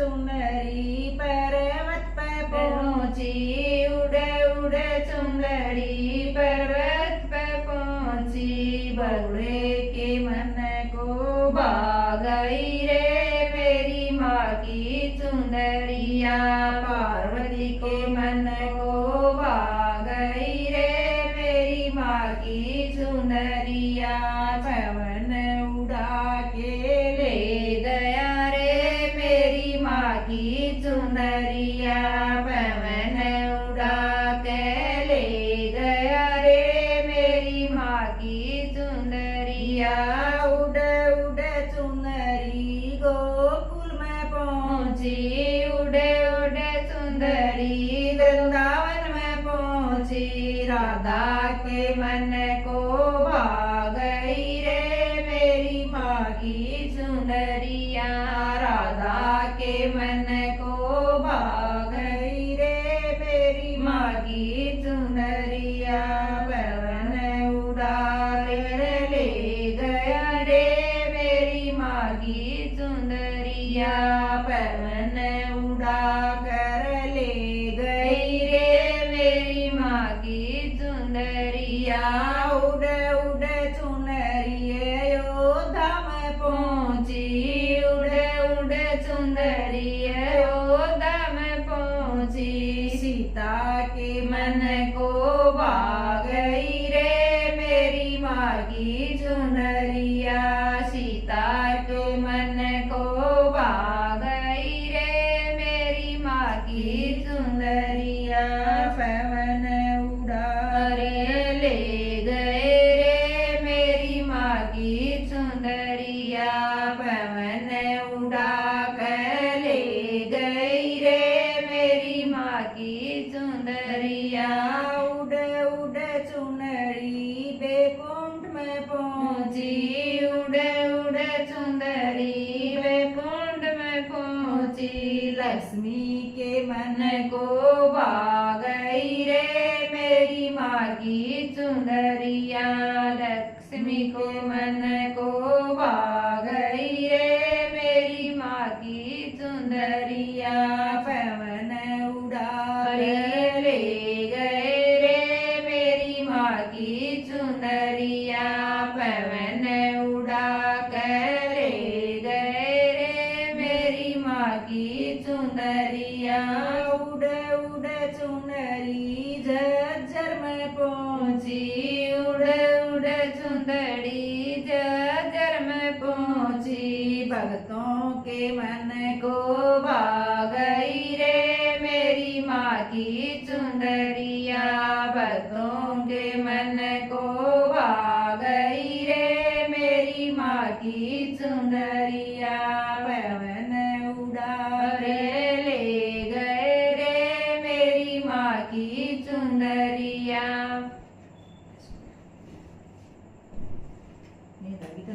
चुनरी पर्वत पे पहुंची, उड़े उड़े चुंदड़ी पर्वत पे पहुंची। बगुड़े के मन को भा गई रे मेरी माँ की चुंदरिया। पार्वती के मन को भा गई रे मेरी माँ की चुंदरिया। पवन उड़ा के ले गया रे मेरी माँ की चुंदरिया। पवन उड़ा के ले गया रे मेरी माँ की चुंदरिया। उड़ उड़ चुनरी गोकुल में पहुंची, उड़े उड़े चुंदड़ी वृंदावन में पहुंची। राधा के मन को भा गई रे मेरी माँ की चुंदरिया। राधा के मन को भा गई रे मेरी माँ की चुंदरिया। पवन उड़ा ले गया रे मेरी माँ की चुंदरिया। पवन उड़ा कर ले गई रे मेरी माँ की चुंदरिया। उड़ उड़ चुनरी अयोध्या में पहुंची, उड़े उड़े चुंदड़ी अयोध्या में पहुंची। सीता के मन को भा गई रे मेरी माँ की चुनरिया। सीता के मन को भा गई रे मेरी माँ की चुनरिया। पवन उड़ा रे ले गए रे मेरी माँ की चुंदरिया। पवन उड़ा कर ले गई रे मेरी माँ की चुंदरिया। उड़ उड़ चुनरी बैकुंठ में पहुंची, उड़े उड़े चुंदड़ी वैकुंठ में पहुंची। लक्ष्मी के मन को भा गई रे मेरी माँ की चुंदरिया। लक्ष्मी को मन को भा गई रे मेरी माँ की चुंदरिया। पवन उड़ा ले गए रे मेरी माँ की चुंदरिया। पवन उड़ा कर ले गए रे मेरी माँ की चुंदरिया। उड़ उड़ चुनरी झज्जर में पहुंची, उड़े उड़े चुंदड़ी जर में पहुंची। भक्तों के मन को भा गई रे मेरी माँ की चुंदरिया। भक्तों के मन को भा गई